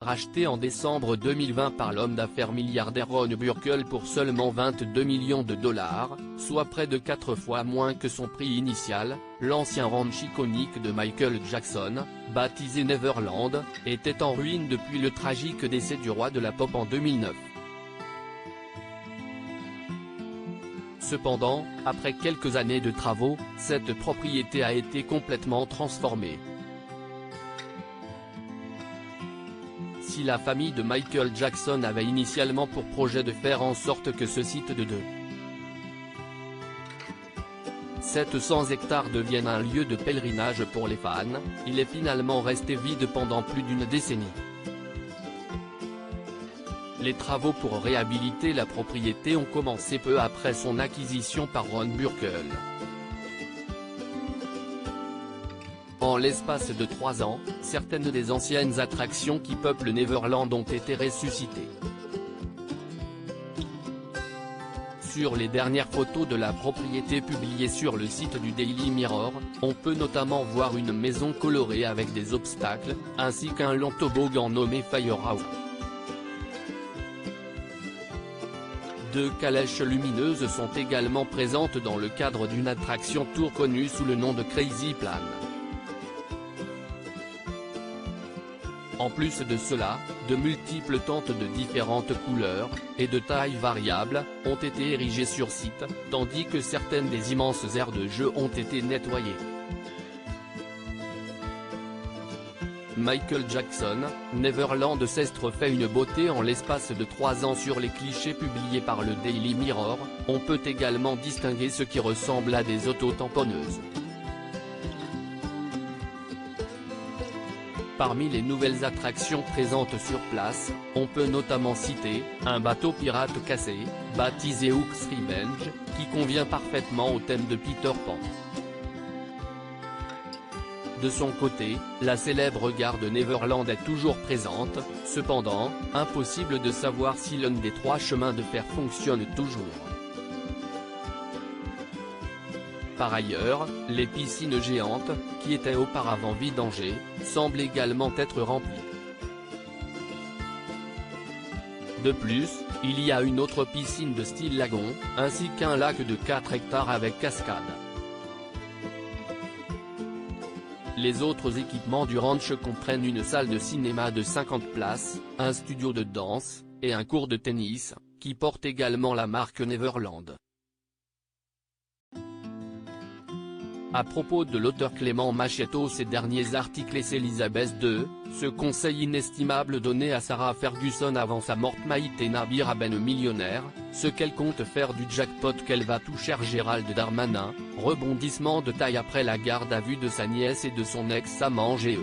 racheté en décembre 2020 par l'homme d'affaires milliardaire Ron Burkle pour seulement 22 millions de dollars, soit près de 4 fois moins que son prix initial. L'ancien ranch iconique de Michael Jackson, baptisé Neverland, était en ruine depuis le tragique décès du roi de la pop en 2009. Cependant, après quelques années de travaux, cette propriété a été complètement transformée. Si la famille de Michael Jackson avait initialement pour projet de faire en sorte que ce site de 700 hectares devienne un lieu de pèlerinage pour les fans, il est finalement resté vide pendant plus d'une décennie. Les travaux pour réhabiliter la propriété ont commencé peu après son acquisition par Ron Burkle. En l'espace de 3 ans, certaines des anciennes attractions qui peuplent Neverland ont été ressuscitées. Sur les dernières photos de la propriété publiées sur le site du Daily Mirror, on peut notamment voir une maison colorée avec des obstacles, ainsi qu'un long toboggan nommé Firehouse. 2 calèches lumineuses sont également présentes dans le cadre d'une attraction tour connue sous le nom de Crazy Plan. En plus de cela, de multiples tentes de différentes couleurs, et de tailles variables, ont été érigées sur site, tandis que certaines des immenses aires de jeu ont été nettoyées. Michael Jackson, Neverland s'est refait une beauté en l'espace de 3 ans. Sur les clichés publiés par le Daily Mirror, on peut également distinguer ce qui ressemble à des auto-tamponneuses. Parmi les nouvelles attractions présentes sur place, on peut notamment citer un bateau pirate cassé, baptisé Hook's Revenge, qui convient parfaitement au thème de Peter Pan. De son côté, la célèbre gare de Neverland est toujours présente, cependant, impossible de savoir si l'un des 3 chemins de fer fonctionne toujours. Par ailleurs, les piscines géantes, qui étaient auparavant vidangées, semblent également être remplies. De plus, il y a une autre piscine de style lagon, ainsi qu'un lac de 4 hectares avec cascade. Les autres équipements du ranch comprennent une salle de cinéma de 50 places, un studio de danse, et un court de tennis, qui porte également la marque Neverland. À propos de l'auteur Clément Machetto, ces derniers articles et Elizabeth II, ce conseil inestimable donné à Sarah Ferguson avant sa mort: Maïté Nabir à ben millionnaire, ce qu'elle compte faire du jackpot qu'elle va toucher. Gérald Darmanin, rebondissement de taille après la garde à vue de sa nièce et de son ex-amant GE.